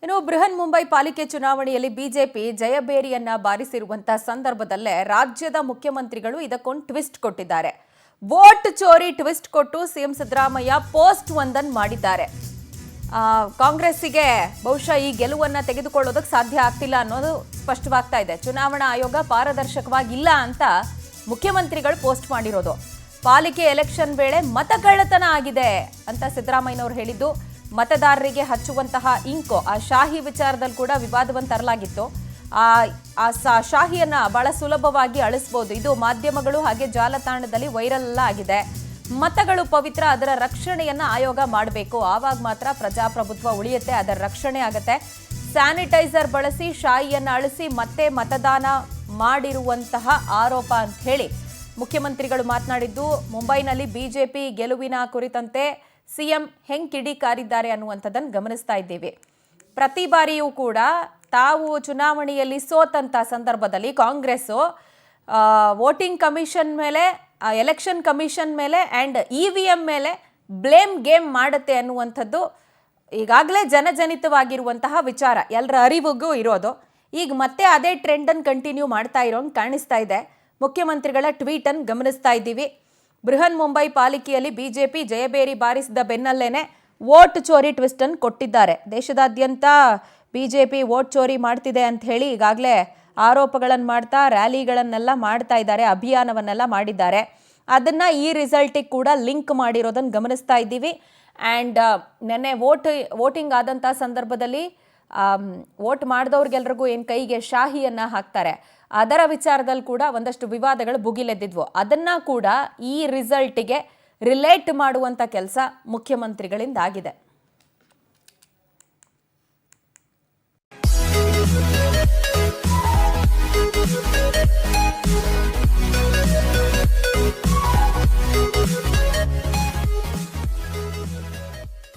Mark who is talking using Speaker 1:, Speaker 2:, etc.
Speaker 1: ಇನ್ನು ಬೃಹನ್ ಮುಂಬೈ ಪಾಲಿಕೆ ಚುನಾವಣೆಯಲ್ಲಿ ಬಿಜೆಪಿ ಜಯಬೇರಿಯನ್ನ ಬಾರಿಸಿರುವಂತಹ ಸಂದರ್ಭದಲ್ಲೇ ರಾಜ್ಯದ ಮುಖ್ಯಮಂತ್ರಿಗಳು ಇದಕ್ಕೊಂದು ಟ್ವಿಸ್ಟ್ ಕೊಟ್ಟಿದ್ದಾರೆ. ವೋಟ್ ಚೋರಿ ಟ್ವಿಸ್ಟ್ ಕೊಟ್ಟು ಸಿಎಂ ಸಿದ್ದರಾಮಯ್ಯ ಪೋಸ್ಟ್ ಒಂದನ್ನು ಮಾಡಿದ್ದಾರೆ. ಕಾಂಗ್ರೆಸ್ಸಿಗೆ ಬಹುಶಃ ಈ ಗೆಲುವನ್ನ ತೆಗೆದುಕೊಳ್ಳೋದಕ್ಕೆ ಸಾಧ್ಯ ಆಗ್ತಿಲ್ಲ ಅನ್ನೋದು ಸ್ಪಷ್ಟವಾಗ್ತಾ ಇದೆ. ಚುನಾವಣಾ ಆಯೋಗ ಪಾರದರ್ಶಕವಾಗಿಲ್ಲ ಅಂತ ಮುಖ್ಯಮಂತ್ರಿಗಳು ಪೋಸ್ಟ್ ಮಾಡಿರೋದು. ಪಾಲಿಕೆ ಎಲೆಕ್ಷನ್ ವೇಳೆ ಮತಗಳ್ಳತನ ಆಗಿದೆ ಅಂತ ಸಿದ್ದರಾಮಯ್ಯನವರು ಹೇಳಿದ್ದು. ಮತದಾರರಿಗೆ ಹಚ್ಚುವಂತಹ ಇಂಕು ಆ ಶಾಹಿ ವಿಚಾರದಲ್ಲಿ ಕೂಡ ವಿವಾದವನ್ನು ತರಲಾಗಿತ್ತು. ಆ ಶಾಹಿಯನ್ನ ಬಹಳ ಸುಲಭವಾಗಿ ಅಳಿಸಬಹುದು. ಇದು ಮಾಧ್ಯಮಗಳು ಹಾಗೆ ಜಾಲತಾಣದಲ್ಲಿ ವೈರಲ್ ಆಗಿದೆ. ಮತಗಳು ಪವಿತ್ರ, ಅದರ ರಕ್ಷಣೆಯನ್ನ ಆಯೋಗ ಮಾಡಬೇಕು. ಆವಾಗ ಮಾತ್ರ ಪ್ರಜಾಪ್ರಭುತ್ವ ಉಳಿಯುತ್ತೆ, ಅದರ ರಕ್ಷಣೆ ಆಗತ್ತೆ. ಸ್ಯಾನಿಟೈಸರ್ ಬಳಸಿ ಶಾಹಿಯನ್ನ ಅಳಿಸಿ ಮತ್ತೆ ಮತದಾನ ಮಾಡಿರುವಂತಹ ಆರೋಪ ಅಂತ ಹೇಳಿ ಮುಖ್ಯಮಂತ್ರಿಗಳು ಮಾತನಾಡಿದ್ದು. ಮುಂಬೈನಲ್ಲಿ ಬಿಜೆಪಿ ಗೆಲುವಿನ ಕುರಿತಂತೆ ಸಿಎಂ ಹೆಂಗ್ ಕಿಡಿಕಾರಿದ್ದಾರೆ ಅನ್ನುವಂಥದ್ದನ್ನು ಗಮನಿಸ್ತಾ ಇದ್ದೇವೆ. ಪ್ರತಿ ಬಾರಿಯೂ ಕೂಡ ತಾವು ಚುನಾವಣೆಯಲ್ಲಿ ಸೋತಂತ ಸಂದರ್ಭದಲ್ಲಿ ಕಾಂಗ್ರೆಸ್ಸು ವೋಟಿಂಗ್ ಕಮಿಷನ್ ಮೇಲೆ, ಎಲೆಕ್ಷನ್ ಕಮಿಷನ್ ಮೇಲೆ ಆ್ಯಂಡ್ EVM ಮೇಲೆ ಬ್ಲೇಮ್ ಗೇಮ್ ಮಾಡುತ್ತೆ ಅನ್ನುವಂಥದ್ದು ಈಗಾಗಲೇ ಜನಜನಿತವಾಗಿರುವಂತಹ ವಿಚಾರ, ಎಲ್ಲರ ಅರಿವಿಗೂ ಇರೋದು. ಈಗ ಮತ್ತೆ ಅದೇ ಟ್ರೆಂಡನ್ನು ಕಂಟಿನ್ಯೂ ಮಾಡ್ತಾ ಇರೋಂಗೆ ಕಾಣಿಸ್ತಾ ಇದೆ. ಮುಖ್ಯಮಂತ್ರಿಗಳ ಟ್ವೀಟನ್ನು ಗಮನಿಸ್ತಾ ಇದ್ದೀವಿ. ಬೃಹನ್ ಮುಂಬೈ ಪಾಲಿಕೆಯಲ್ಲಿ ಬಿಜೆಪಿ ಜಯಬೇರಿ ಬಾರಿಸಿದ ಬೆನ್ನಲ್ಲೇನೆ ವೋಟ್ ಚೋರಿ ಟ್ವಿಸ್ಟ್ ಅನ್ನು ಕೊಟ್ಟಿದ್ದಾರೆ. ದೇಶದಾದ್ಯಂತ ಬಿಜೆಪಿ ವೋಟ್ ಚೋರಿ ಮಾಡ್ತಿದೆ ಅಂತ ಹೇಳಿ ಈಗಾಗಲೇ ಆರೋಪಗಳನ್ನು ಮಾಡ್ತಾ ರ್ಯಾಲಿಗಳನ್ನೆಲ್ಲ ಮಾಡ್ತಾ ಇದ್ದಾರೆ, ಅಭಿಯಾನವನ್ನೆಲ್ಲ ಮಾಡಿದ್ದಾರೆ. ಅದನ್ನ ಈ ರಿಸಲ್ಟಿಗೆ ಕೂಡ ಲಿಂಕ್ ಮಾಡಿರೋದನ್ನು ಗಮನಿಸ್ತಾ ಇದ್ದೀವಿ. ಆ್ಯಂಡ್ ನೆನ್ನೆ ವೋಟಿಂಗ್ ಆದಂಥ ಸಂದರ್ಭದಲ್ಲಿ ವೋಟ್ ಮಾಡಿದವ್ರಿಗೆಲ್ರಿಗೂ ಏನು ಕೈಗೆ ಶಾಹಿಯನ್ನ ಹಾಕ್ತಾರೆ, ಅದರ ವಿಚಾರದಲ್ಲಿ ಕೂಡ ಒಂದಷ್ಟು ವಿವಾದಗಳು ಭುಗಿಲೆದ್ದಿದ್ವು. ಅದನ್ನ ಕೂಡ ಈ ರಿಸಲ್ಟಿಗೆ ರಿಲೇಟ್ ಮಾಡುವಂಥ ಕೆಲಸ ಮುಖ್ಯಮಂತ್ರಿಗಳಿಂದ ಆಗಿದೆ.